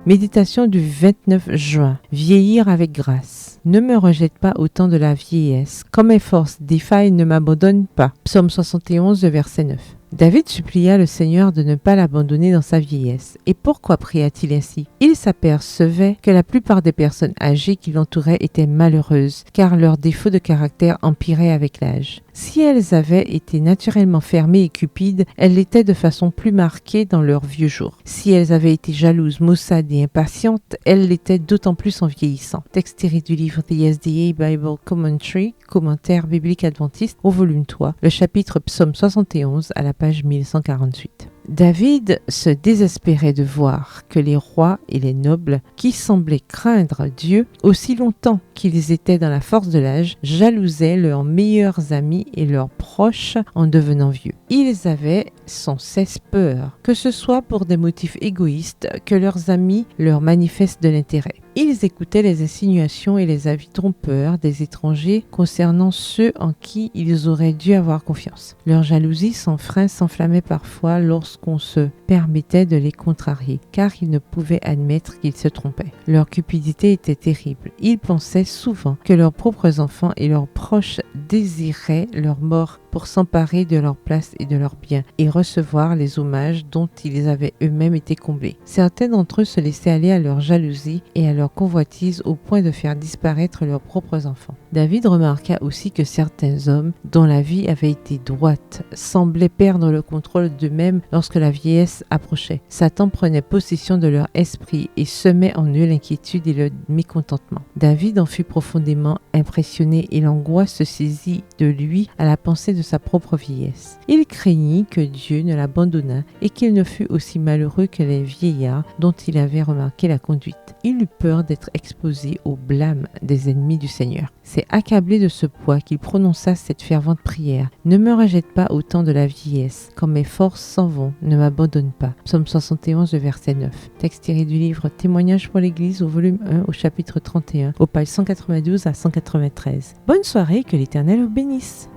Méditation du 29 juin. Vieillir avec grâce. Ne me rejette pas au temps de la vieillesse. Quand mes forces défaillent, ne m'abandonne pas. Psaume 71, verset 9. David supplia le Seigneur de ne pas l'abandonner dans sa vieillesse. Et pourquoi pria-t-il ainsi? Il s'apercevait que la plupart des personnes âgées qui l'entouraient étaient malheureuses, car leurs défauts de caractère empiraient avec l'âge. Si elles avaient été naturellement fermées et cupides, elles l'étaient de façon plus marquée dans leurs vieux jours. Si elles avaient été jalouses, maussades et impatientes, elles l'étaient d'autant plus en vieillissant. Texte tiré du livre The SDA Bible Commentary, commentaire biblique adventiste, au volume 3, le chapitre Psaume 71 à la page 1148. David se désespérait de voir que les rois et les nobles, qui semblaient craindre Dieu aussi longtemps qu'ils étaient dans la force de l'âge, jalousaient leurs meilleurs amis et leurs proches en devenant vieux. Ils avaient sans cesse peur, que ce soit pour des motifs égoïstes, que leurs amis leur manifestent de l'intérêt. Ils écoutaient les insinuations et les avis trompeurs des étrangers concernant ceux en qui ils auraient dû avoir confiance. Leur jalousie sans frein s'enflammait parfois lorsqu'on se permettait de les contrarier, car ils ne pouvaient admettre qu'ils se trompaient. Leur cupidité était terrible. Ils pensaient souvent que leurs propres enfants et leurs proches désiraient leur mort pour s'emparer de leur place et de leurs biens et recevoir les hommages dont ils avaient eux-mêmes été comblés. Certains d'entre eux se laissaient aller à leur jalousie et à leur convoitise au point de faire disparaître leurs propres enfants. David remarqua aussi que certains hommes, dont la vie avait été droite, semblaient perdre le contrôle d'eux-mêmes lorsque la vieillesse approchait. Satan prenait possession de leur esprit et semait en eux l'inquiétude et le mécontentement. David en fut profondément impressionné et l'angoisse se saisit de lui à la pensée de sa propre vieillesse. Il craignit que Dieu ne l'abandonnât et qu'il ne fût aussi malheureux que les vieillards dont il avait remarqué la conduite. Il eut peur d'être exposé au blâme des ennemis du Seigneur. C'est accablé de ce poids qu'il prononça cette fervente prière. Ne me rejette pas au temps de la vieillesse. Quand mes forces s'en vont, ne m'abandonne pas. Psaume 71, verset 9. Texte tiré du livre Témoignages pour l'Église au volume 1 au chapitre 31, aux pages 192 à 193. Bonne soirée, que l'Éternel vous bénisse.